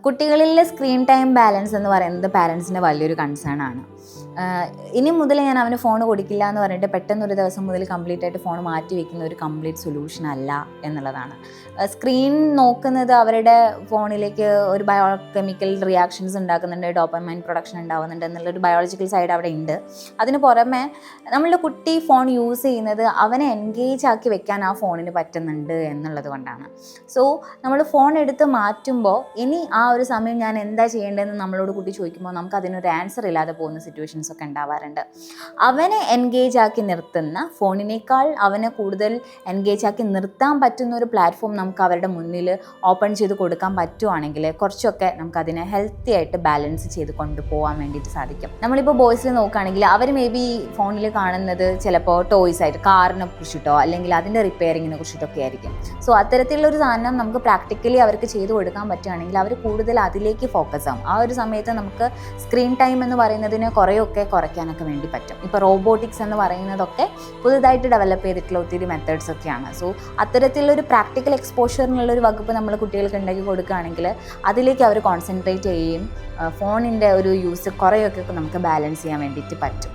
കുട്ടികളിലെ screen time balance എന്ന് പറയുന്നത് പാരൻസിൻ്റെ വലിയൊരു കൺസേൺ ആണ്. ഇനി മുതൽ ഞാൻ അവന് ഫോൺ കൊടുക്കില്ല എന്ന് പറഞ്ഞിട്ട് പെട്ടെന്നൊരു ദിവസം മുതൽ കംപ്ലീറ്റ് ആയിട്ട് ഫോൺ മാറ്റി വെക്കുന്ന ഒരു കംപ്ലീറ്റ് സൊല്യൂഷൻ അല്ല എന്നുള്ളതാണ്. സ്ക്രീൻ നോക്കുന്നത് അവരുടെ ഫോണിലേക്ക് ഒരു ബയോകെമിക്കൽ റിയാക്ഷൻസ് ഉണ്ടാക്കുന്നുണ്ട്, ഡോപ്പമൈൻ പ്രൊഡക്ഷൻ ഉണ്ടാകുന്നുണ്ട് എന്നുള്ളൊരു ബയോളജിക്കൽ സൈഡ് അവിടെ ഉണ്ട്. അതിന് പുറമെ നമ്മളുടെ കുട്ടി ഫോൺ യൂസ് ചെയ്യുന്നത് അവനെ എൻഗേജ് ആക്കി വെക്കാൻ ആ ഫോണിന് പറ്റുന്നുണ്ട് എന്നുള്ളത് കൊണ്ടാണ്. സോ നമ്മൾ ഫോൺ എടുത്ത് മാറ്റുമ്പോൾ ഇനി ആ ഒരു സമയം ഞാൻ എന്താ ചെയ്യേണ്ടതെന്ന് നമ്മളോട് കുട്ടി ചോദിക്കുമ്പോൾ നമുക്ക് അതിനൊരു ആൻസർ ഇല്ലാതെ പോകുന്ന സിറ്റുവേഷൻസ് ഒക്കെ ഉണ്ടാവാറുണ്ട്. അവനെ എൻഗേജ് ആക്കി നിർത്തുന്ന, ഫോണിനേക്കാൾ അവനെ കൂടുതൽ എൻഗേജ് ആക്കി നിർത്താൻ പറ്റുന്ന ഒരു പ്ലാറ്റ്ഫോം നമുക്ക് അവരുടെ മുന്നിൽ ഓപ്പൺ ചെയ്ത് കൊടുക്കാൻ പറ്റുവാണെങ്കിൽ കുറച്ചൊക്കെ നമുക്കതിനെ ഹെൽത്തി ആയിട്ട് ബാലൻസ് ചെയ്ത് കൊണ്ടുപോകാൻ വേണ്ടിയിട്ട് സാധിക്കും. നമ്മളിപ്പോൾ ബോയ്സിൽ നോക്കുകയാണെങ്കിൽ അവർ മേ ബി ഫോണിൽ കാണുന്നത് ചിലപ്പോൾ ടോയ്സ് ആയിട്ട് കാറിനെ കുറിച്ചിട്ടോ അല്ലെങ്കിൽ അതിൻ്റെ റിപ്പയറിങ്ങിനെ കുറിച്ചിട്ടൊക്കെ ആയിരിക്കും. സോ അത്തരത്തിലുള്ളൊരു സാധനം നമുക്ക് പ്രാക്ടിക്കലി അവർക്ക് ചെയ്ത് കൊടുക്കാൻ പറ്റുകയാണെങ്കിൽ അവർ കൂടുതൽ അതിലേക്ക് ഫോക്കസ് ആവും. ആ ഒരു സമയത്ത് നമുക്ക് സ്ക്രീൻ ടൈം എന്ന് പറയുന്നതിനെ കുറേയൊക്കെ കുറയ്ക്കാനൊക്കെ വേണ്ടി പറ്റും. ഇപ്പോൾ റോബോട്ടിക്സ് എന്ന് പറയുന്നതൊക്കെ പുതുതായിട്ട് ഡെവലപ്പ് ചെയ്തിട്ടുള്ള ഒത്തിരി മെത്തേഡ്സ് ഒക്കെയാണ്. സോ അത്തരത്തിലൊരു പ്രാക്ടിക്കൽ എക്സ്പോഷറിനുള്ളൊരു വകുപ്പ് നമ്മൾ കുട്ടികൾക്ക് ഉണ്ടാക്കി കൊടുക്കുകയാണെങ്കിൽ അതിലേക്ക് അവർ കോൺസെൻട്രേറ്റ് ചെയ്യുകയും ഫോണിൻ്റെ ഒരു യൂസ് കുറേയൊക്കെ നമുക്ക് ബാലൻസ് ചെയ്യാൻ വേണ്ടിയിട്ട് പറ്റും.